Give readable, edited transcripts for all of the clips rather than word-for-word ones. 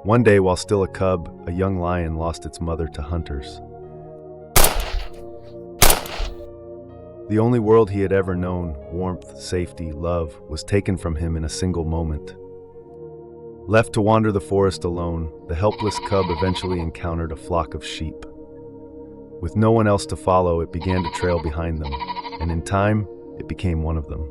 One day, while still a cub, a young lion lost its mother to hunters. The only world he had ever known, warmth, safety, love, was taken from him in a single moment. Left to wander the forest alone, the helpless cub eventually encountered a flock of sheep. With no one else to follow, it began to trail behind them, and in time, it became one of them.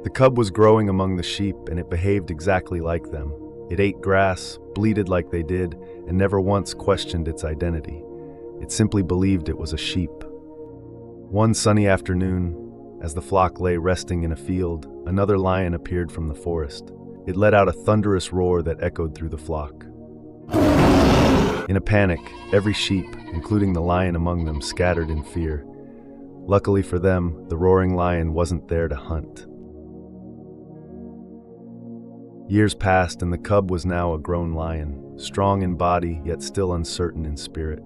The cub was growing among the sheep, and it behaved exactly like them. It ate grass, bleated like they did, and never once questioned its identity. It simply believed it was a sheep. One sunny afternoon, as the flock lay resting in a field, another lion appeared from the forest. It let out a thunderous roar that echoed through the flock. In a panic, every sheep, including the lion among them, scattered in fear. Luckily for them, the roaring lion wasn't there to hunt. Years passed, and the cub was now a grown lion, strong in body, yet still uncertain in spirit.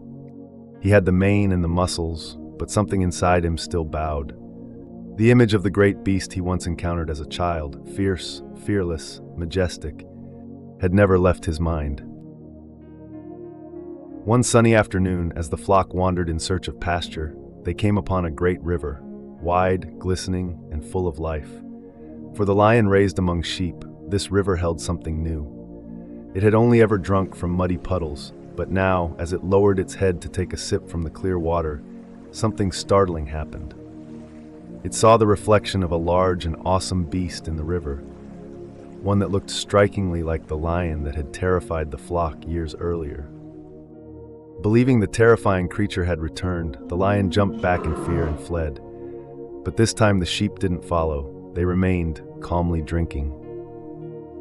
He had the mane and the muscles, but something inside him still bowed. The image of the great beast he once encountered as a child, fierce, fearless, majestic, had never left his mind. One sunny afternoon, as the flock wandered in search of pasture, they came upon a great river, wide, glistening, and full of life. For the lion raised among sheep, this river held something new. It had only ever drunk from muddy puddles, but now, as it lowered its head to take a sip from the clear water, something startling happened. It saw the reflection of a large and awesome beast in the river, one that looked strikingly like the lion that had terrified the flock years earlier. Believing the terrifying creature had returned, the lion jumped back in fear and fled. But this time the sheep didn't follow. They remained, calmly drinking.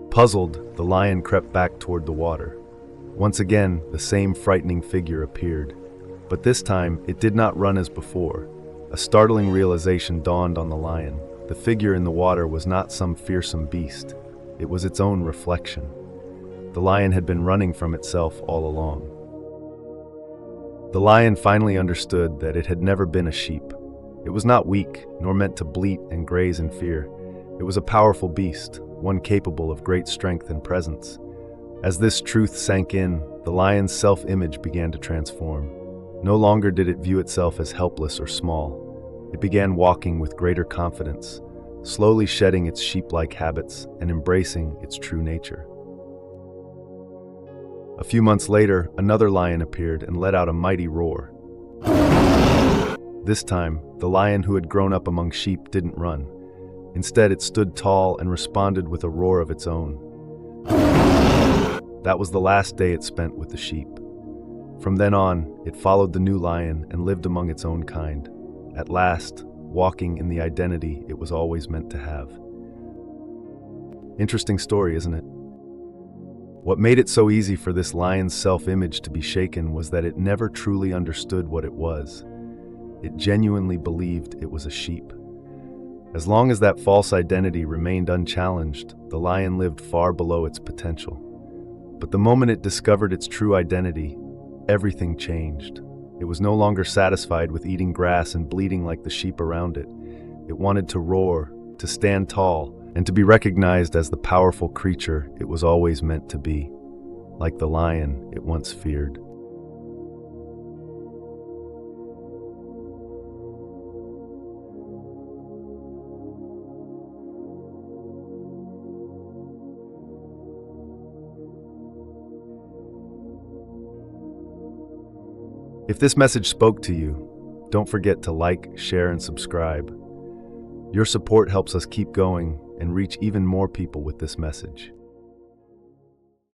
Puzzled, the lion crept back toward the water. Once again, the same frightening figure appeared. But this time, it did not run as before. A startling realization dawned on the lion. The figure in the water was not some fearsome beast. It was its own reflection. The lion had been running from itself all along. The lion finally understood that it had never been a sheep. It was not weak, nor meant to bleat and graze in fear. It was a powerful beast, one capable of great strength and presence. As this truth sank in, the lion's self-image began to transform. No longer did it view itself as helpless or small. It began walking with greater confidence, slowly shedding its sheep-like habits and embracing its true nature. A few months later, another lion appeared and let out a mighty roar. This time, the lion who had grown up among sheep didn't run. Instead, it stood tall and responded with a roar of its own. That was the last day it spent with the sheep. From then on, it followed the new lion and lived among its own kind, at last, walking in the identity it was always meant to have. Interesting story, isn't it? What made it so easy for this lion's self-image to be shaken was that it never truly understood what it was. It genuinely believed it was a sheep. As long as that false identity remained unchallenged, the lion lived far below its potential. But the moment it discovered its true identity, everything changed. It was no longer satisfied with eating grass and bleating like the sheep around it. It wanted to roar, to stand tall, and to be recognized as the powerful creature it was always meant to be, like the lion it once feared. If this message spoke to you, don't forget to like, share, and subscribe. Your support helps us keep going and reach even more people with this message.